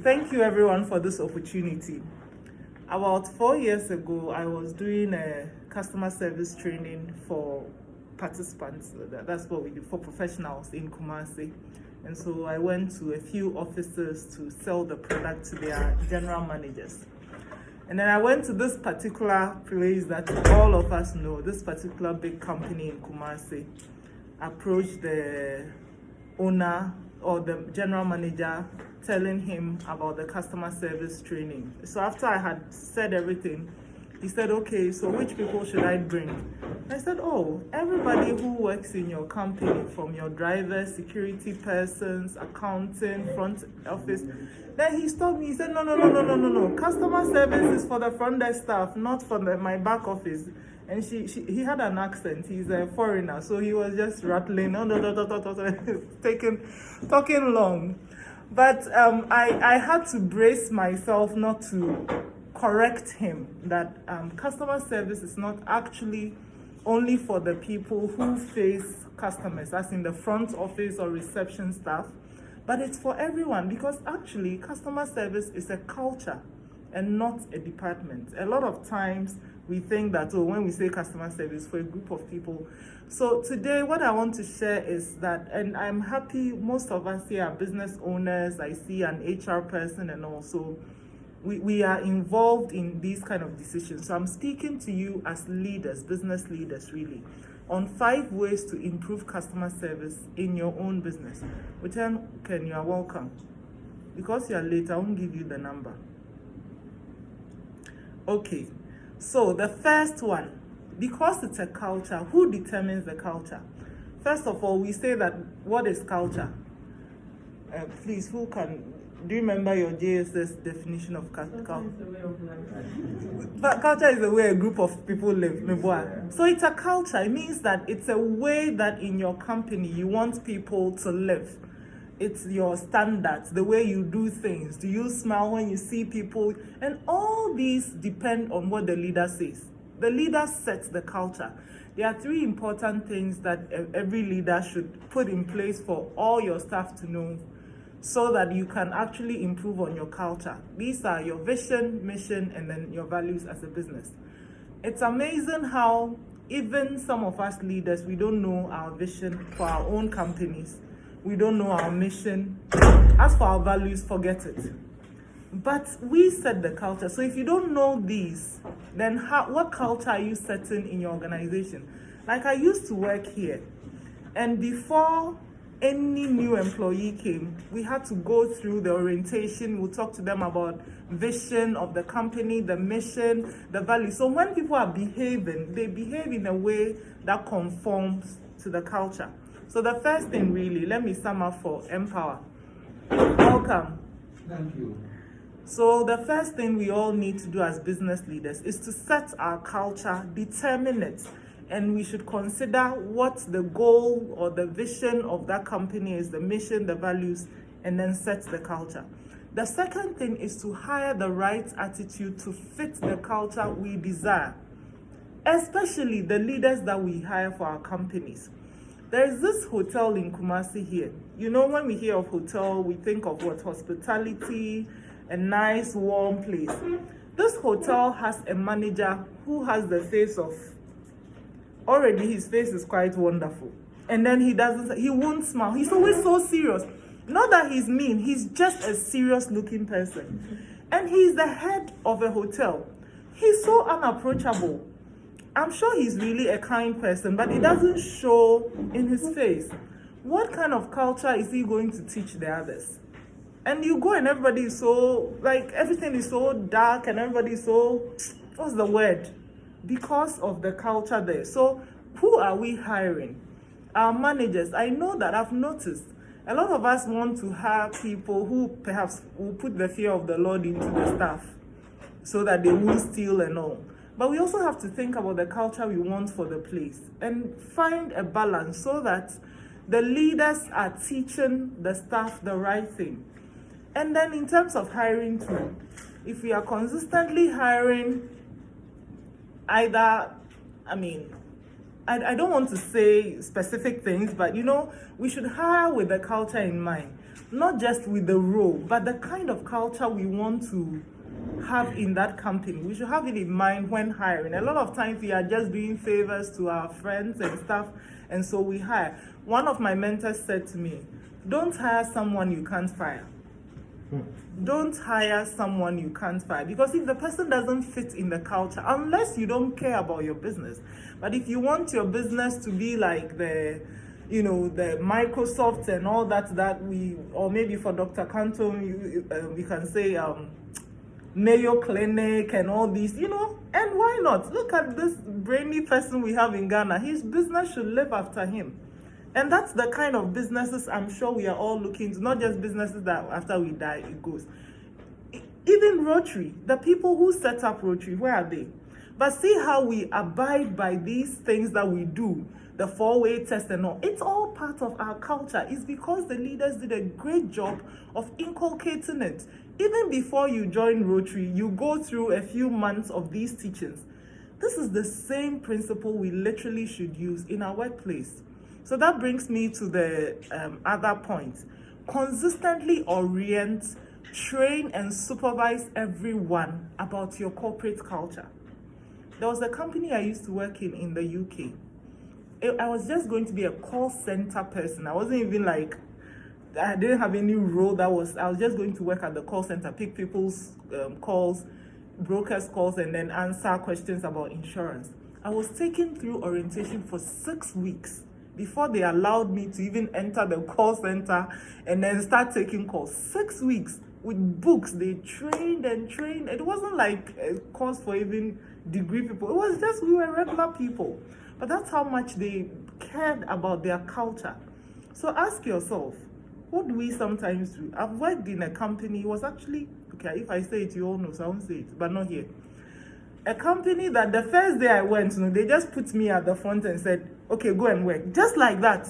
thank you everyone for this opportunity. About 4 years ago, I was doing a customer service training for participants. That's what we do for professionals in Kumasi. And so I went to a few offices to sell the product to their general managers. And then I went to this particular place that all of us know, this particular big company in Kumasi, approached the owner or the general manager, telling him about the customer service training. So after I had said everything, he said, okay, so which people should I bring? I said, oh, everybody who works in your company, from your drivers, security persons, accounting, front office. Then he stopped me, he said, no. Customer service is for the front desk staff, not for my back office. And he had an accent, he's a foreigner, so he was just rattling, talking long. But I had to brace myself not to correct him that customer service is not actually only for the people who face customers, as in the front office or reception staff, but it's for everyone, because actually customer service is a culture and not a department. A lot of times we think that, oh, when we say customer service for a group of people. So today what I want to share is that, and I'm happy most of us here are business owners, I see an HR person, and also we are involved in these kind of decisions. So I'm speaking to you as leaders, business leaders really, on 5 ways to improve customer service in your own business. Which Ken, you are welcome. Because you are late, I won't give you the number. Okay, so the first one, because it's a culture, who determines the culture? First of all, we say that, what is culture? Please, who can, do you remember your JSS definition of culture? Culture is a way of life. But culture is the way a group of people live. So it's a culture. It means that it's a way that in your company you want people to live. It's your standards, the way you do things. Do you smile when you see people? And all these depend on what the leader says. The leader sets the culture. There are 3 important things that every leader should put in place for all your staff to know, so that you can actually improve on your culture. These are your vision, mission, and then your values as a business. It's amazing how even some of us leaders, we don't know our vision for our own companies. We don't know our mission. As for our values, forget it. But we set the culture. So if you don't know these, then what culture are you setting in your organization? Like, I used to work here, and before any new employee came, we had to go through the orientation. We'll talk to them about vision of the company, the mission, the value. So when people are behaving, they behave in a way that conforms to the culture. So the first thing really, let me sum up for Empower. Welcome. Thank you. So the first thing we all need to do as business leaders is to set our culture, determine it, and we should consider what the goal or the vision of that company is, the mission, the values, and then set the culture. The second thing is to hire the right attitude to fit the culture we desire, especially the leaders that we hire for our companies. There is this hotel in Kumasi here. You know, when we hear of hotel, we think of what? Hospitality, a nice, warm place. This hotel has a manager who has the face of, already his face is quite wonderful. And then he won't smile. He's always so serious. Not that he's mean, he's just a serious looking person. And he's the head of a hotel. He's so unapproachable. I'm sure he's really a kind person, but it doesn't show in his face. What kind of culture is he going to teach the others? And you go and everybody is so, like, everything is so dark and everybody is so, what's the word? Because of the culture there. So who are we hiring? Our managers. I know that I've noticed a lot of us want to hire people who perhaps will put the fear of the Lord into the staff so that they won't steal and all. But we also have to think about the culture we want for the place and find a balance so that the leaders are teaching the staff the right thing. And then in terms of hiring too, if we are consistently hiring either, I don't want to say specific things, but you know, we should hire with the culture in mind. not just with the role, but the kind of culture we want to have in that company. We should have it in mind when hiring. A lot of times we are just doing favors to our friends and stuff, and so we hire. One of my mentors said to me, don't hire someone you can't fire. Don't hire someone you can't fire, because if the person doesn't fit in the culture, unless you don't care about your business, but if you want your business to be like the Microsoft and all that we, or maybe for Dr. Canton, we can say Mayo Clinic and all these, and why not? Look at this brainy person we have in Ghana. His business should live after him. And that's the kind of businesses I'm sure we are all looking to, not just businesses that after we die, it goes. Even Rotary, the people who set up Rotary, where are they? But see how we abide by these things that we do, the 4-way test and all. It's all part of our culture. It's because the leaders did a great job of inculcating it. Even before you join Rotary, you go through a few months of these teachings. This is the same principle we literally should use in our workplace. So that brings me to the other point. Consistently orient, train, and supervise everyone about your corporate culture. There was a company I used to work in the UK. I was just going to be a call center person. I wasn't even I didn't have any role I was just going to work at the call center, pick people's calls, brokers' calls, and then answer questions about insurance. I was taken through orientation for 6 weeks before they allowed me to even enter the call center and then start taking calls. 6 weeks with books. They trained and trained. It wasn't like a course for even degree people. It was just we were regular people. But that's how much they cared about their culture. So ask yourself, what do we sometimes do? I've worked in a company. It was actually, okay, if I say it, you all know, so I won't say it, but not here. A company that the first day I went, they just put me at the front and said, okay, go and work. Just like that.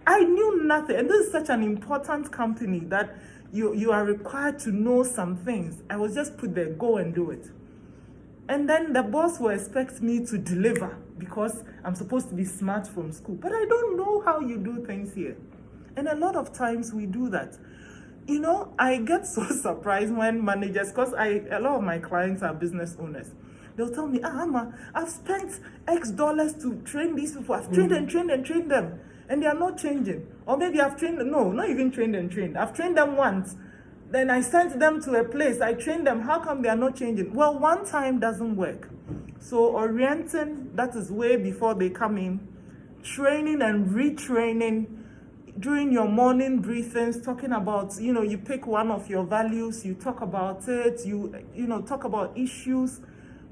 I knew nothing. And this is such an important company that you are required to know some things. I was just put there, go and do it. And then the boss will expect me to deliver because I'm supposed to be smart from school. But I don't know how you do things here. And a lot of times we do that. I get so surprised when managers, because a lot of my clients are business owners. They'll tell me, Amma, I've spent X dollars to train these people. I've trained and trained and trained them. And they are not changing. Or maybe I've trained, no, not even trained and trained. I've trained them once. Then I sent them to a place. I trained them. How come they are not changing? Well, one time doesn't work. So orienting, that is way before they come in. Training and retraining during your morning briefings, talking about, you pick one of your values, you talk about it, you talk about issues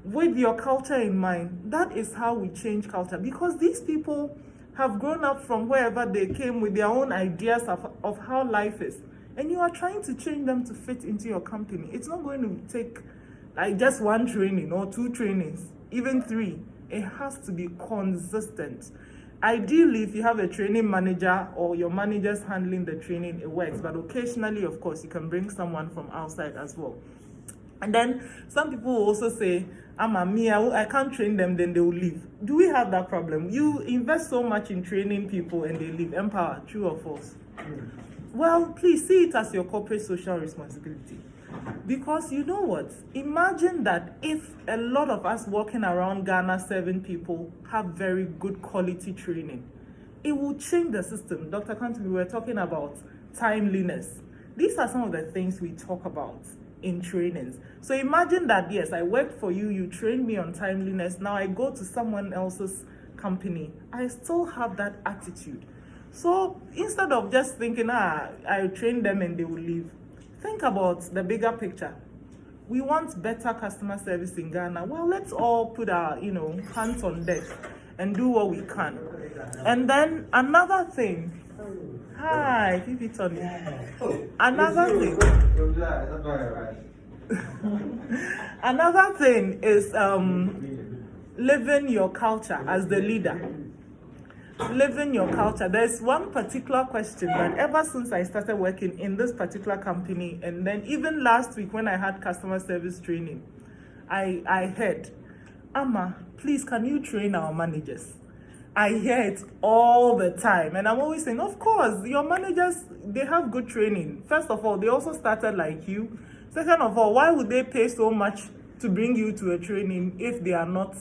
with your culture in mind. That is how we change culture, because these people have grown up from wherever they came with their own ideas of how life is. And you are trying to change them to fit into your company. It's not going to take just one training or 2 trainings, even 3. It has to be consistent. Ideally, if you have a training manager or your manager's handling the training, it works. But occasionally, of course, you can bring someone from outside as well. And then some people will also say, I can't train them, then they will leave. Do we have that problem? You invest so much in training people and they leave. Empower, true or false? Well, please see it as your corporate social responsibility. Because you know what? Imagine that if a lot of us walking around Ghana serving people have very good quality training, it will change the system. Dr. Kantu, we were talking about timeliness. These are some of the things we talk about in trainings. So imagine that, yes, I work for you, you train me on timeliness. Now I go to someone else's company. I still have that attitude. So instead of just thinking, I train them and they will leave, think about the bigger picture. We want better customer service in Ghana. Well, let's all put our, hands on deck and do what we can. And then another thing. Hi, Fifi Tony. Another thing is living your culture as the leader. Living your culture. There's one particular question that ever since I started working in this particular company, and then even last week when I had customer service training, I heard, Amma, please, can you train our managers? I hear it all the time, and I'm always saying, of course, your managers, they have good training. First of all, they also started like you. Second of all, why would they pay so much to bring you to a training if they are not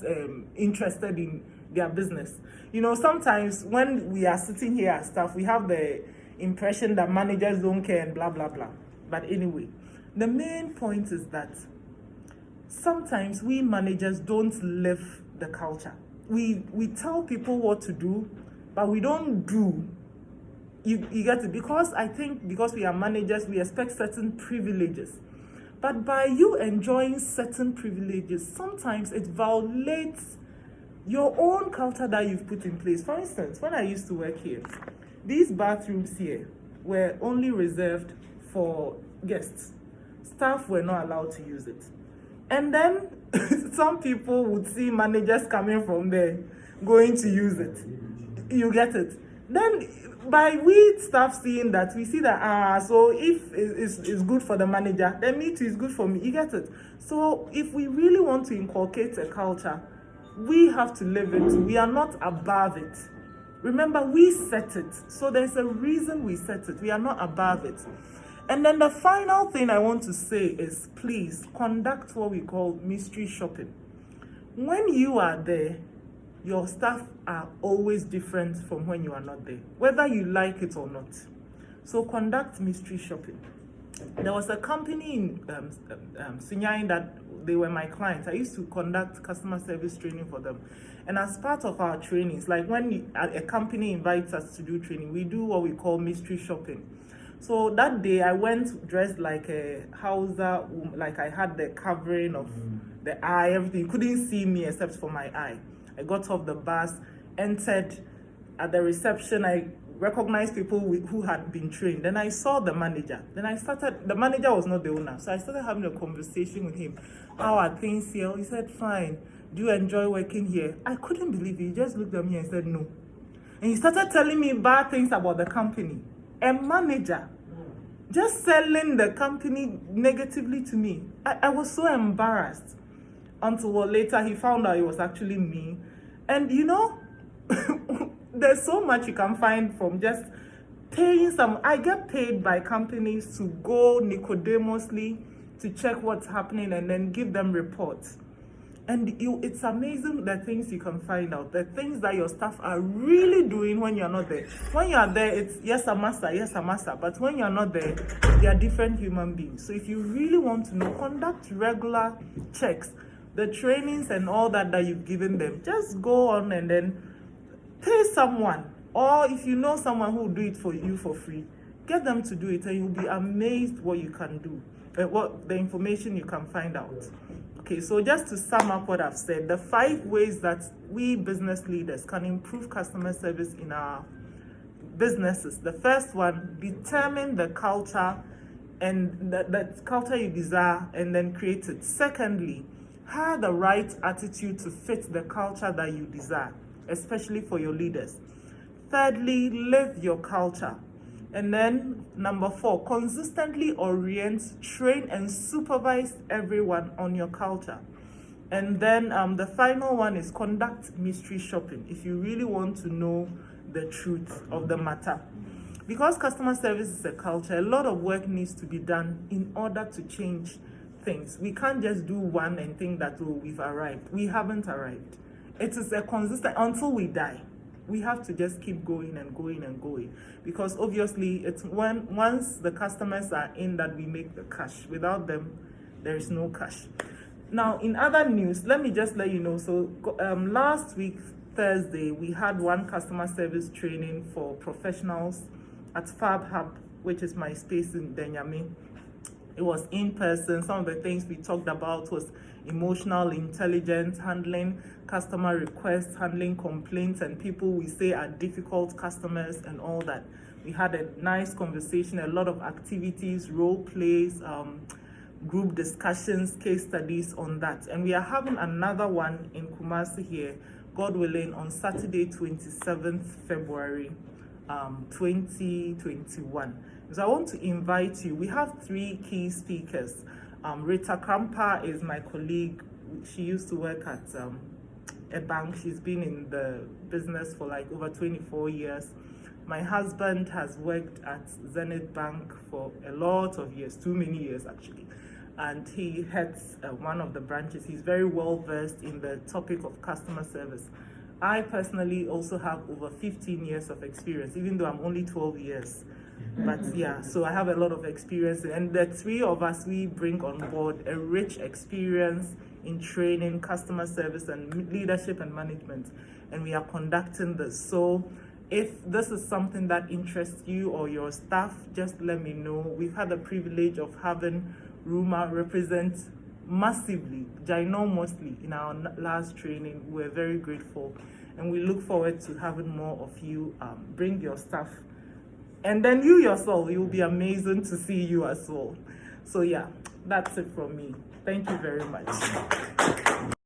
interested in their business? You know, sometimes when we are sitting here as staff, we have the impression that managers don't care and blah, blah, blah. But anyway, the main point is that sometimes we managers don't live the culture. We tell people what to do, but we don't do. You get it? Because I think because we are managers, we expect certain privileges. But by you enjoying certain privileges, sometimes it violates your own culture that you've put in place. For instance, when I used to work here, these bathrooms here were only reserved for guests. Staff were not allowed to use it. And then some people would see managers coming from there going to use it. You get it? Then by we staff seeing that, we see that, so if it's good for the manager, then me too is good for me. You get it? So if we really want to inculcate a culture, we have to live it. We are not above it. Remember, we set it. So there's a reason we set it. We are not above it. And then the final thing I want to say is, please conduct what we call mystery shopping. When you are there, your staff are always different from when you are not there, whether you like it or not. So conduct mystery shopping. There was a company in Sunyani that they were my clients. I used to conduct customer service training for them. And as part of our trainings, like when a company invites us to do training, we do what we call mystery shopping. So that day I went dressed like a Hausa, like I had the covering of the eye, everything. You couldn't see me except for my eye. I got off the bus, entered at the reception. I recognized people who had been trained. Then I saw the manager. Then the manager was not the owner. So I started having a conversation with him. How are things here? He said, fine. Do you enjoy working here? I couldn't believe it. He just looked at me and said, no. And he started telling me bad things about the company. A manager just selling the company negatively to me. I was so embarrassed until later he found out it was actually me. And you know, there's so much you can find from just paying I get paid by companies to go Nicodemously to check what's happening and then give them reports. And it's amazing the things you can find out, the things that your staff are really doing when you're not there. When you're there, it's yes, a master, yes, a master. But when you're not there, they are different human beings. So if you really want to know, conduct regular checks. The trainings and all that you've given them, just go on and then pay someone. Or if you know someone who will do it for you for free, get them to do it and you'll be amazed what you can do, what the information you can find out. Okay, so just to sum up what I've said, the 5 ways that we business leaders can improve customer service in our businesses. The first one, determine the culture and the culture you desire and then create it. Secondly, have the right attitude to fit the culture that you desire, especially for your leaders. Thirdly, live your culture. And then number 4, consistently orient, train, and supervise everyone on your culture. And then the final one is conduct mystery shopping if you really want to know the truth of the matter. Because customer service is a culture, a lot of work needs to be done in order to change things. We can't just do one and think that, oh, we've arrived. We haven't arrived. It is a consistent, until we die. We have to just keep going and going and going, because obviously it's once the customers are in that we make the cash. Without them, there is no cash. Now, in other news, let me just let you know. So last week, Thursday, we had one customer service training for professionals at Fab Hub, which is my space in Denyami. It was in person. Some of the things we talked about was emotional intelligence, handling customer requests, handling complaints and people we say are difficult customers and all that. We had a nice conversation, a lot of activities, role plays, group discussions, case studies on that. And we are having another one in Kumasi here, God willing, on Saturday, 27th February 2021. So I want to invite you. We have 3 key speakers. Rita Krampa is my colleague. She used to work at a bank. She's been in the business for like over 24 years. My husband has worked at Zenith Bank for a lot of years, too many years actually, and he heads one of the branches. He's very well versed in the topic of customer service. I personally also have over 15 years of experience, even though I'm only 12 years. But yeah, so I have a lot of experience, and the three of us, we bring on board a rich experience in training, customer service, and leadership and management, and we are conducting this. So if this is something that interests you or your staff, just let me know. We've had the privilege of having Ruma represent massively, ginormously in our last training. We're very grateful, and we look forward to having more of you. Bring your staff, and then you yourself, you'll be amazing to see you as well. So yeah, that's it from me. Thank you very much.